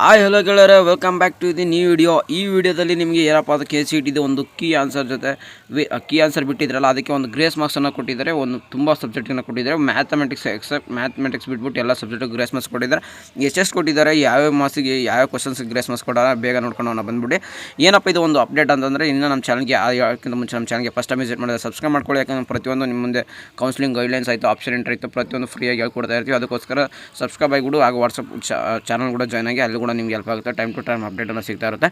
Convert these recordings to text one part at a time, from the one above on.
Hi hello ಗೆಳೆಯರೆ, welcome back to the new video. ಈ ವಿಡಿಯೋದಲ್ಲಿ ನಿಮಗೆ ಏನಪ್ಪ ಅದು KCET ಒಂದು ಕೀ ಆನ್ಸರ್ ಜೊತೆ ಕೀ ಆನ್ಸರ್ ಬಿಟ್ಟಿದ್ರಲ್ಲ, ಅದಕ್ಕೆ ಒಂದು ಗ್ರೇಸ್ ಮಾರ್ಕ್ಸನ್ನು ಕೊಟ್ಟಿದ್ದಾರೆ. ಒಂದು ತುಂಬ ಸಬ್ಜೆಕ್ಟನ್ನು ಕೊಟ್ಟಿದ್ದಾರೆ. ಮ್ಯಾಥಮೆಟಿಕ್ಸ್ ಎಕ್ಸೆಪ್ಟ್ ಮ್ಯಾಥಮೆಟಿಕ್ಸ್ ಬಿಟ್ಬಿಟ್ಟು ಎಲ್ಲ ಸಬ್ಜೆಕ್ಟಿಗೆ ಗ್ರೇಸ್ ಮಾರ್ಕ್ಸ್ ಕೊಟ್ಟಿದ್ದಾರೆ. ಎಷ್ಟು ಕೊಟ್ಟಿದ್ದಾರೆ, ಯಾವ್ಯಾವ ಮಾರ್ಕ್ಸಿಗೆ ಯಾವ್ಯಾವ ಕ್ವಶನ್ಸ್ಗೆ ಗ್ರೇಸ್ ಮಾರ್ಕ್ಸ್ ಕೊಡೋಣ ಬೇಗ ನೋಡ್ಕೊಂಡು ಬಂದ್ಬಿಟ್ಟು ಏನಪ್ಪ ಇದು ಒಂದು ಅಪ್ಡೇಟ್ ಅಂತಂದರೆ, ಇನ್ನು ನಮ್ಮ ಚಾನಲ್ಗೆ ಯಾಕಿಂತ ಮುಂಚೆ ನಮ್ಮ ಚಾನಲ್ಗೆ ಫಸ್ಟ್ ಟೈಮ್ ವಿಸಿಟ್ ಮಾಡಿದ್ರೆ ಸಬ್ಸ್ಕ್ರೈಬ್ ಮಾಡ್ಕೊಳ್ಳಿ. ಯಾಕಂದರೆ ಪ್ರತಿಯೊಂದು ನಿಮ್ಮ ಮುಂದೆ ಕೌನ್ಸಿಲಿಂಗ್ ಗೈಡ್ಲೈನ್ಸ್ ಆಯಿತು, ಆಪ್ಷನ್ ಎಂಟ್ರಿ ಆಯಿತು, ಪ್ರತಿಯೊಂದು ಫ್ರೀಯಾಗಿ ಹೇಳ್ಕೊಡ್ತಾ ಇರ್ತೀವಿ. ಅದಕ್ಕೋಸ್ಕರ ಸಬ್ಸ್ಕ್ರೈಬ್ ಆಗಿಬಿಡು. ಹಾಗೂ ವಾಟ್ಸಪ್ ಚಾನಲ್ ಕೂಡ ಜಾಯ್ನ್ ಆಗಿ ಅಲ್ಲಿ ಕೂಡ ನಿಮ್ಗೆ ಹೆಲ್ಪ್ ಆಗುತ್ತೆ. ಟೈಮ್ ಟು ಟೈಮ್ ಅಪ್ಡೇಟನ್ನು ಸಿಗ್ತಾ ಇರುತ್ತೆ.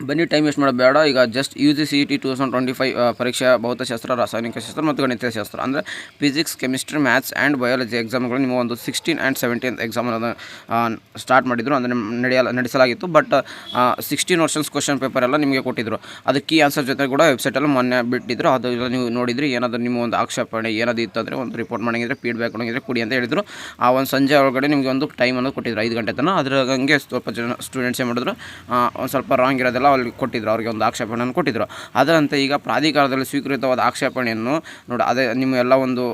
ಬನ್ನಿ, ಟೈಮ್ ವೇಸ್ಟ್ ಮಾಡೋದು ಬೇಡ. ಈಗ ಜಸ್ಟ್ UGCET 2025 ಪರೀಕ್ಷಾ ಭೌತಶಾಸ್ತ್ರ, ರಾಸಾಯನಿಕಶಾಸ್ತ್ರ ಮತ್ತು ಗಣಿತಶಾಸ್ತ್ರ ಅಂದರೆ physics, chemistry, maths and biology ಎಕ್ಸಾಮ್ಗಳು ನಿಮ್ಮ ಒಂದು 16 ಆ್ಯಂಡ್ 17 ಎಕ್ಸಾಮನ್ನು ಸ್ಟಾರ್ಟ್ ಮಾಡಿದರು. ಅಂದರೆ ನಡೆಸಲಾಗಿತ್ತು. ಬಟ್ 16 ವರ್ಷನ್ಸ್ ಕ್ವಶನ್ ಪೇಪರ್ ಎಲ್ಲ ನಿಮಗೆ ಕೊಟ್ಟಿದ್ದರು. ಅದು ಕೀ ಆನ್ಸರ್ ಜೊತೆ ಕೂಡ ವೆಬ್ಸೈಟಲ್ಲಿ ಮೊನ್ನೆ ಬಿಟ್ಟಿದ್ದರು. ಅದು ನೀವು ನೋಡಿದ್ರಿ. ಏನಾದರೂ ನಿಮ್ಮ ಒಂದು ಆಕ್ಷೇಪಣೆ ಏನಾದರೂ ಇತ್ತಂದರೆ ಒಂದು ರಿಪೋರ್ಟ್ ಮಾಡಿದ್ರೆ, ಫೀಡ್ಬ್ಯಾಕ್ ಕೊಡೋಂಗಿದ್ರೆ ಕೊಡಿ ಅಂತ ಹೇಳಿದರು. ಆ ಒಂದು ಸಂಜೆ ಒಳಗಡೆ ನಿಮಗೆ ಒಂದು ಟೈಮನ್ನು ಕೊಟ್ಟಿದ್ರು, 5 ಗಂಟೆ ತನಕ. ಅದ್ರ ಹಂಗೆ ಸ್ವಲ್ಪ ಜನ ಸ್ಟೂಡೆಂಟ್ಸ್ ಏನು ಮಾಡಿದ್ರು, ಒಂದು ಸ್ವಲ್ಪ ರಾಂಗ್ ಇರೋದೆಲ್ಲ ಅಲ್ಲಿ ಕೊಟ್ಟಿದ್ರು, ಅವ್ರಿಗೆ ಒಂದು ಆಕ್ಷೇಪಣೆಯನ್ನು ಕೊಟ್ಟಿದ್ದರು. ಅದರಂತೆ ಈಗ ಪ್ರಾಧಿಕಾರದಲ್ಲಿ ಸ್ವೀಕೃತವಾದ ಆಕ್ಷೇಪಣೆಯನ್ನು ನೋಡಿ, ಅದೇ ನಿಮ್ಮ ಎಲ್ಲ ಒಂದು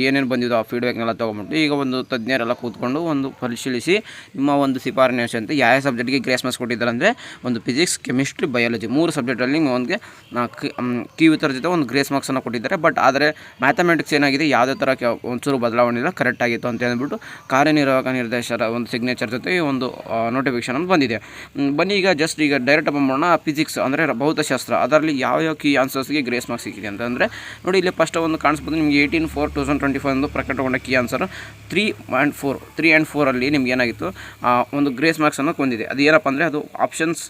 ಏನೇನು ಬಂದಿದ್ದೋ ಆ ಫೀಡ್ಬ್ಯಾಕ್ನೆಲ್ಲ ತೊಗೊಂಬಿಟ್ಟು ಈಗ ಒಂದು ತಜ್ಞರೆಲ್ಲ ಕೂತ್ಕೊಂಡು ಒಂದು ಪರಿಶೀಲಿಸಿ ನಿಮ್ಮ ಒಂದು ಶಿಫಾರಸೆ ಅಂತ ಯಾವ ಸಬ್ಜೆಕ್ಟ್ಗೆ ಗ್ರೇಸ್ ಮಾರ್ಕ್ಸ್ ಕೊಟ್ಟಿದ್ದಾರೆ ಅಂದರೆ ಒಂದು ಫಿಸಿಕ್ಸ್, ಕೆಮಿಸ್ಟ್ರಿ, ಬಯಾಲಜಿ 3 ಸಬ್ಜೆಕ್ಟಲ್ಲಿ ನಿಮಗೆ ಕೀ ಉತ್ತರ ಜೊತೆ ಒಂದು ಗ್ರೇಸ್ ಮಾರ್ಕ್ಸನ್ನು ಕೊಟ್ಟಿದ್ದಾರೆ. ಬಟ್ ಆದರೆ ಮ್ಯಾಥಮೆಟಿಕ್ಸ್ ಏನಾಗಿದೆ, ಯಾವುದೇ ಥರ ಒಂಚೂರು ಬದಲಾವಣೆ ಇಲ್ಲ, ಕರೆಕ್ಟಾಗಿತ್ತು ಅಂತ ಹೇಳ್ಬಿಟ್ಟು ಕಾರ್ಯನಿರ್ವಾಹಕ ನಿರ್ದೇಶಕರ ಒಂದು ಸಿಗ್ನೇಚರ್ ಜೊತೆ ಒಂದು ನೋಟಿಫಿಕೇಷನ್ ಬಂದಿದೆ. ಬನ್ನಿ ಈಗ ಜಸ್ಟ್ ಈಗ ಡೈರೆಕ್ಟ್ ಬಂದ್ಬೋಣ. ಫಿಸಿಕ್ಸ್ ಅಂದರೆ ಭೌತಶಾಸ್ತ್ರ, ಅದರಲ್ಲಿ ಯಾವ ಕೀ ಆನ್ಸರ್ಸ್ಗೆ ಗ್ರೇಸ್ ಮಾರ್ಕ್ಸ್ ಸಿಕ್ಕಿದೆ ಅಂತಂದರೆ ನೋಡಿ, ಇಲ್ಲಿ ಫಸ್ಟ್ ಒಂದು ಕಾಣಿಸ್ಬೋದು ನಿಮಗೆ 18/4/2025 ಒಂದು ಪ್ರಕಟಗೊಂಡ ಕೀ ಆನ್ಸರ್ 3 and 4 ಅಲ್ಲಿ ನಿಮ್ಗೆ ಏನಾಗಿತ್ತು, ಒಂದು ಗ್ರೇಸ್ ಮಾರ್ಕ್ಸನ್ನು ಹೊಂದಿದೆ. ಅದು ಏನಪ್ಪ ಅಂದರೆ ಅದು ಆಪ್ಷನ್ಸ್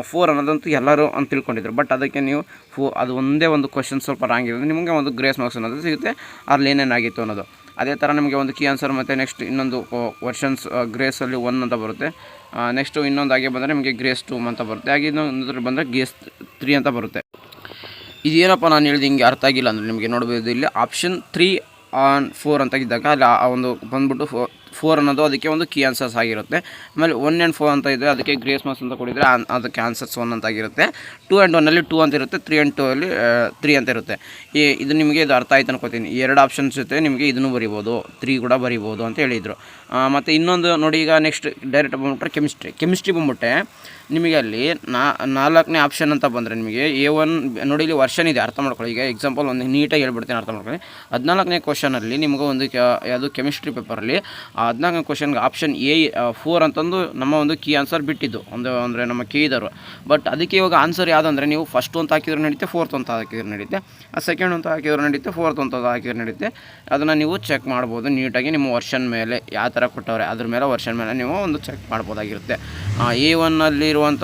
4 ಅನ್ನೋದಂತೂ ಎಲ್ಲರೂ ಅಂತ ತಿಳ್ಕೊಂಡಿದ್ರು. ಬಟ್ ಅದಕ್ಕೆ ನೀವು ಅದು ಒಂದೇ ಒಂದು ಕ್ವಶನ್ ಸ್ವಲ್ಪ ರಾಂಗ್ ಇರೋದು, ನಿಮಗೆ ಒಂದು ಗ್ರೇಸ್ ಮಾರ್ಕ್ಸ್ ಅನ್ನೋದು ಸಿಗುತ್ತೆ. ಅಲ್ಲಿ ಏನೇನಾಗಿತ್ತು ಅನ್ನೋದು. ಅದೇ ಥರ ನಿಮಗೆ ಒಂದು ಕೀ ಆನ್ಸರ್ ಮತ್ತು ನೆಕ್ಸ್ಟ್ ಇನ್ನೊಂದು ವರ್ಷನ್ಸ್ ಗ್ರೇಸಲ್ಲಿ 1 ಅಂತ ಬರುತ್ತೆ. ನೆಕ್ಸ್ಟು ಇನ್ನೊಂದು ಹಾಗೆ ಬಂದರೆ ನಿಮಗೆ ಗ್ರೇಸ್ 2 ಅಂತ ಬರುತ್ತೆ. ಹಾಗೆ ಇನ್ನೊಂದು ಬಂದರೆ ಗ್ರೇಸ್ 3 ಅಂತ ಬರುತ್ತೆ. ಇದೇನಪ್ಪ ನಾನು ಹೇಳಿದ ಹಿಂಗೆ ಅರ್ಥ ಆಗಿಲ್ಲ ಅಂದರೆ ನಿಮಗೆ ನೋಡ್ಬೋದು, ಇಲ್ಲಿ ಆಪ್ಷನ್ 3 and 4 ಅಂತ ಇದ್ದಾಗ ಅಲ್ಲಿ ಆ ಒಂದು ಬಂದ್ಬಿಟ್ಟು 4 ಅನ್ನೋದು ಅದಕ್ಕೆ ಒಂದು ಕೀ ಆನ್ಸರ್ಸ್ ಆಗಿರುತ್ತೆ. ಆಮೇಲೆ 1 and 4 ಅಂತ ಇದೆ, ಅದಕ್ಕೆ ಗ್ರೇಸ್ ಮಾರ್ಕ್ಸ್ ಅಂತ ಕೊಟ್ಟಿದ್ರೆ ಅದಕ್ಕೆ ಆನ್ಸರ್ಸ್ 1 ಅಂತ ಆಗಿರುತ್ತೆ. 2 and 1 ಅಲ್ಲಿ 2 ಅಂತ ಇರುತ್ತೆ. 3 and 2 ಅಲ್ಲಿ 3 ಅಂತ ಇರುತ್ತೆ. ಇದು ನಿಮಗೆ ಇದು ಅರ್ಥ ಆಯ್ತು ಅನ್ಕೋತೀನಿ. 2 ಆಪ್ಷನ್ಸ್ ಜೊತೆ ನಿಮಗೆ ಇದನ್ನು ಬರಿಬೋದು, 3 ಕೂಡ ಬರಿಬೋದು ಅಂತ ಹೇಳಿದರು. ಮತ್ತು ಇನ್ನೊಂದು ನೋಡಿ, ಈಗ ನೆಕ್ಸ್ಟ್ ಡೈರೆಕ್ಟ್ ಬಂದ್ಬಿಟ್ರೆ ಕೆಮಿಸ್ಟ್ರಿ ಬಂದ್ಬಿಟ್ಟೆ ನಿಮಗೆ ಅಲ್ಲಿ 4ನೇ ಆಪ್ಷನ್ ಅಂತ ಬಂದರೆ ನಿಮಗೆ A1 ನೋಡಿ, ಇಲ್ಲಿ ವರ್ಷನ್ ಇದೆ, ಅರ್ಥ ಮಾಡ್ಕೊಳ್ಳಿ. ಈಗ ಎಕ್ಸಾಂಪಲ್ ಒಂದು ನೀಟಾಗಿ ಹೇಳ್ಬಿಡ್ತೀನಿ, ಅರ್ಥ ಮಾಡ್ಕೊಳ್ಳಿ. 14ನೇ ಕ್ವಶನಲ್ಲಿ ನಿಮಗೆ ಒಂದು ಯಾವುದು ಕೆಮಿಸ್ಟ್ರಿ ಪೇಪರಲ್ಲಿ 14ನೇ ಕ್ವಶನ್ಗೆ ಆಪ್ಷನ್ A4 ಅಂತಂದು ನಮ್ಮ ಒಂದು ಕೀ ಆನ್ಸರ್ ಬಿಟ್ಟಿದ್ದು ಅಂದರೆ ನಮ್ಮ ಕೀ ಇದ್ದರು. ಬಟ್ ಅದಕ್ಕೆ ಇವಾಗ ಆನ್ಸರ್ ಯಾವುದು ಅಂದರೆ, ನೀವು ಫಸ್ಟ್ ಅಂತ ಹಾಕಿದ್ರು ನಡೀತೆ, 4th ಅಂತ ಹಾಕಿದ್ರು ನಡೀತೆ, ಸೆಕೆಂಡ್ ಅಂತ ಹಾಕಿದ್ರು ನಡೀತೆ, 4th ಅಂತ ಹಾಕಿದ್ರು ನಡೀತೆ. ಅದನ್ನು ನೀವು ಚೆಕ್ ಮಾಡ್ಬೋದು ನೀಟಾಗಿ. ನಿಮ್ಮ ವರ್ಷನ್ ಮೇಲೆ ಯಾವ ಥರ ಕೊಟ್ಟವ್ರೆ ಅದ್ರ ಮೇಲೆ ವರ್ಷನ್ ಮೇಲೆ ನೀವು ಒಂದು ಚೆಕ್ ಮಾಡ್ಬೋದಾಗಿರುತ್ತೆ. A1 ಇರುವಂಥ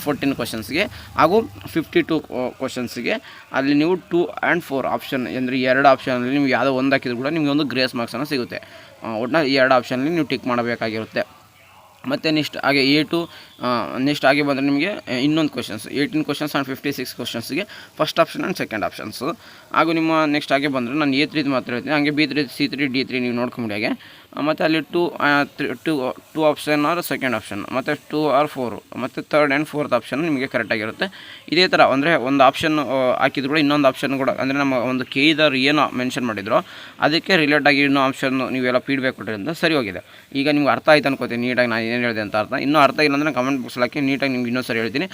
14 ಕ್ವಶನ್ಸ್ಗೆ ಹಾಗೂ 52 ಕ್ವಶನ್ಸ್ಗೆ ಅಲ್ಲಿ ನೀವು 2 and 4 ಆಪ್ಷನ್ ಅಂದರೆ 2 ಆಪ್ಷನಲ್ಲಿ ನೀವು ಯಾವುದೋ ಒಂದು ಹಾಕಿದ್ರು ಕೂಡ ನಿಮಗೆ ಒಂದು ಗ್ರೇಸ್ ಮಾರ್ಕ್ಸನ್ನು ಸಿಗುತ್ತೆ. ಒಟ್ಟಿನಲ್ಲಿ 2 ಆಪ್ಷನಲ್ಲಿ ನೀವು ಟಿಕ್ ಮಾಡಬೇಕಾಗಿರುತ್ತೆ. ಮತ್ತು ನೆಕ್ಸ್ಟ್ ಹಾಗೆ A2 ನೆಕ್ಸ್ಟ್ ಹಾಗೆ ಬಂದರೆ ನಿಮಗೆ ಇನ್ನೊಂದು ಕ್ವಶನ್ಸ್ 18 ಕ್ವಶನ್ಸ್ ಆ್ಯಂಡ್ 56 ಕ್ವಶನ್ಸ್ಗೆ first option and second options. ಹಾಗೂ ನಿಮ್ಮ ನೆಕ್ಸ್ಟ್ ಹಾಗೆ ಬಂದರೆ ನಾನು A3 ಮಾತ್ರ ಹೇಳ್ತೀನಿ. ಹಾಗೆ B3, C3, D3 ನೀವು ನೋಡ್ಕೊಂಬಿಡಿ ಹಾಗೆ. ಮತ್ತು ಅಲ್ಲಿ 2 ಆಪ್ಷನ್ ಆರ್ ಸೆಕೆಂಡ್ ಆಪ್ಷನ್, ಮತ್ತು 2 or 4, ಮತ್ತು 3rd and 4th ಆಪ್ಷನ್ ನಿಮಗೆ ಕರೆಕ್ಟಾಗಿರುತ್ತೆ. ಇದೇ ಥರ ಅಂದರೆ ಒಂದು ಆಪ್ಷನ್ ಹಾಕಿದ್ರು ಕೂಡ ಇನ್ನೊಂದು ಆಪ್ಷನ್ ಕೂಡ ಅಂದರೆ ನಮ್ಮ ಒಂದು ಕೇದಾರ್ ಏನೋ ಮೆನ್ಷನ್ ಮಾಡಿದ್ರು ಅದಕ್ಕೆ ರಿಲೇಟ್ ಆಗಿ ಇನ್ನೂ ಆಪ್ಷನ್ ನೀವೆಲ್ಲ ಫೀಡ್ಬ್ಯಾಕ್ ಕೊಟ್ಟಿರೋದ್ರಿಂದ ಸರಿ ಹೋಗಿದೆ. ಈಗ ನಿಮ್ಗೆ ಅರ್ಥ ಆಯ್ತು ಅನ್ಕೋತೀನಿ ನೀಟಾಗಿ ನಾನು ಏನು ಹೇಳಿದೆ ಅಂತ. ಇನ್ನೂ ಅರ್ಥ ಇಲ್ಲ ಅಂದರೆ ಕಮೆಂಟ್ ಬಾಕ್ಸಲ್ಲಿ ಹಾಕಿ ನೀಟಾಗಿ ನಿಮ್ಗೆ ಇನ್ನೊಂದು ಸರಿ ಹೇಳ್ತೀನಿ.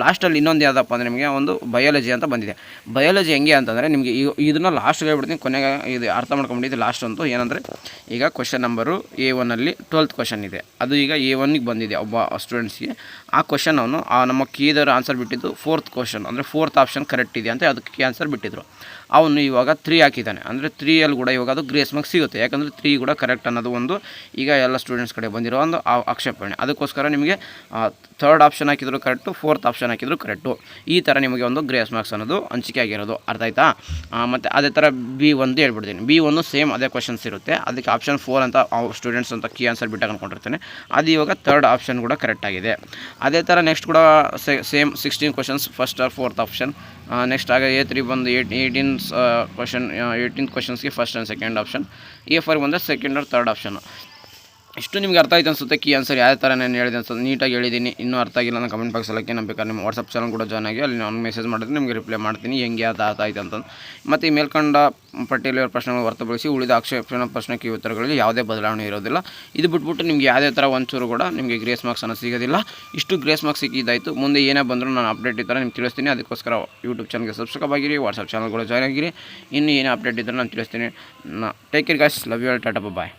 ಲಾಸ್ಟಲ್ಲಿ ಇನ್ನೊಂದು ಯಾವುದಪ್ಪ ಅಂದರೆ ನಿಮಗೆ ಒಂದು ಬಯಾಲಜಿ ಅಂತ ಬಂದಿದೆ. ಬಯಾಲಜಿ ಹೆಂಗೆ ಅಂತಂದರೆ ನಿಮಗೆ ಇದನ್ನು ಲಾಸ್ಟ್ಗೆ ಹೇಳ್ಬಿಡ್ತೀನಿ, ಕೊನೆಗೆ ಇದು ಅರ್ಥ ಮಾಡ್ಕೊಂಡಿದ್ದು ಲಾಸ್ಟ್ ಅಂತೂ ಏನಂದರೆ, ಈಗ ಕ್ವಶನ್ ನಂಬರು A1 ಅಲ್ಲಿ 12th ಕ್ವಶನ್ ಇದೆ. ಅದು ಈಗ A1ಗೆ ಬಂದಿದೆ ಒಬ್ಬ ಸ್ಟೂಡೆಂಟ್ಸ್ಗೆ. ಆ ಕ್ವಶನ್ ಅವನು ನಮ್ಮ ಕೀದರ್ ಆನ್ಸರ್ ಬಿಟ್ಟಿದ್ದು 4th ಕ್ವಶನ್ ಅಂದರೆ 4th ಆಪ್ಷನ್ ಕರೆಕ್ಟ್ ಇದೆ ಅಂತ ಅದಕ್ಕೆ ಕೀ ಆನ್ಸರ್ ಬಿಟ್ಟಿದ್ರು. ಅವನು ಇವಾಗ 3 ಹಾಕಿದ್ದಾನೆ ಅಂದರೆ 3 ಕೂಡ ಇವಾಗ ಅದು ಗ್ರೇಸ್ ಮಾರ್ಕ್ಸ್ ಸಿಗುತ್ತೆ. ಯಾಕಂದರೆ 3 ಕೂಡ ಕರೆಕ್ಟ್ ಅನ್ನೋದು ಒಂದು ಈಗ ಎಲ್ಲ ಸ್ಟೂಡೆಂಟ್ಸ್ ಕಡೆ ಬಂದಿರೋ ಒಂದು ಆಕ್ಷೇಪಣೆ. ಅದಕ್ಕೋಸ್ಕರ ನಿಮಗೆ 3rd ಆಪ್ಷನ್ ಹಾಕಿದ್ರು ಕರೆಕ್ಟು, 4th ಆಪ್ಷನ್ ಹಾಕಿದ್ರು ಕರೆಕ್ಟು. ಈ ಥರ ನಿಮಗೆ ಒಂದು ಗ್ರೇಸ್ ಮಾರ್ಕ್ಸ್ ಅನ್ನೋದು ಹಂಚಿಕೆ ಆಗಿರೋದು, ಅರ್ಥ ಆಯ್ತಾ? ಮತ್ತು ಅದೇ ಥರ B1 ಹೇಳ್ಬಿಡ್ತೀನಿ. B1 ಸೇಮ್ ಅದೇ ಕ್ವಶನ್ಸ್ ಇರುತ್ತೆ. ಅದಕ್ಕೆ ಆಪ್ಷನ್ 4 ಅಂತ ಸ್ಟೂಡೆಂಟ್ಸ್ ಅಂತ ಕೀ ಆನ್ಸರ್ ಬಿಟ್ಟಾಗ ಅಂದ್ಕೊಂಡಿರ್ತಾನೆ. ಅದು ಇವಾಗ 3rd ಆಪ್ಷನ್ ಕೂಡ ಕರೆಕ್ಟಾಗಿದೆ. ಅದೇ ಥರ ನೆಕ್ಸ್ಟ್ ಕೂಡ same 16 questions first or 4th option. Next ಆಗ A3 ಬಂದು 18 ಕ್ವಶನ್ಸ್ಗೆ first and second option. A4 ಬಂದರೆ ಸೆಕೆಂಡ್ ಆರ್ 3rd ಆಪ್ಷನ್. ಇಷ್ಟು ನಿಮಗೆ ಅರ್ಥ ಆಯ್ತು ಅನಿಸುತ್ತೆ ಕೀ ಆನ್ಸರ್ ಯಾವ ಥರ ನಾನು ಹೇಳಿದೆ ಅನ್ಸುತ್ತೆ, ನೀಟಾಗಿ ಹೇಳಿದ್ದೀನಿ. ಇನ್ನೂ ಅರ್ಥ ಆಗಿಲ್ಲ ನಾನು ಕಮೆಂಟ್ ಬಾಕ್ಸಲ್ಲಿ ನಾನು ಬೇಕಾದ್ರೆ ನಿಮ್ಮ ವಾಟ್ಸಪ್ ಚಾನಲ್ ಕೂಡ ಜಾಯ್ನ್ ಆಗಿ ಅಲ್ಲಿ ನಾನು ಮೆಸೇಜ್ ಮಾಡಿದ್ರೆ ನಿಮಗೆ ರಿಪ್ಲೈ ಮಾಡ್ತೀನಿ ಹೆಂಗೆ ಅರ್ಥ ಆಯ್ತು ಅಂತಂದು. ಮತ್ತು ಈ ಮೇಲ್ಕಂಡ ಪಟ್ಟಿಯಲ್ಲಿರೋ ಪ್ರಶ್ನೆಗಳು ಹೊರತುಪಡಿಸಿ ಉಳಿದ ಆಕ್ಷೇಪಣೆ ಪ್ರಶ್ನೆಗೆ ಉತ್ತರಗಳಲ್ಲಿ ಯಾವುದೇ ಬದಲಾವಣೆ ಇರೋದಿಲ್ಲ. ಇದು ಬಿಟ್ಬಿಟ್ಟು ನಿಮಗೆ ಯಾವುದೇ ಥರ ಒಂಚೂರು ಕೂಡ ನಿಮಗೆ ಗ್ರೇಸ್ ಮಾರ್ಕ್ಸ್ ಅನ್ನೋ ಸಿಗೋದಿಲ್ಲ. ಇಷ್ಟು ಗ್ರೇಸ್ ಮಾರ್ಕ್ಸ್ ಸಿಕ್ಕಿದ್ದಾಯಿತು. ಮುಂದೆ ಏನೇ ಬಂದರೂ ನಾನು ಅಪ್ಡೇಟ್ ಇದ್ದರೆ ನಿಮ್ಗೆ ತಿಳಿಸ್ತೀನಿ. ಅದಕ್ಕೋಸ್ಕರ ಯೂಟ್ಯೂಬ್ ಚಾನಲ್ಗೆ ಸಬ್ಸ್ಕ್ರೈಬ್ ಆಗಿರಿ, ವಾಟ್ಸಪ್ ಚಾನಲ್ ಕೂಡ ಜಾಯ್ನ್ ಆಗಿರಿ. ಇನ್ನೂ ಏನೇ ಅಪ್ಡೇಟ್ ಇದ್ದರೆ ನಾನು ತಿಳಿಸ್ತೀನಿ. Take care guys, love you all, ta-ta bye.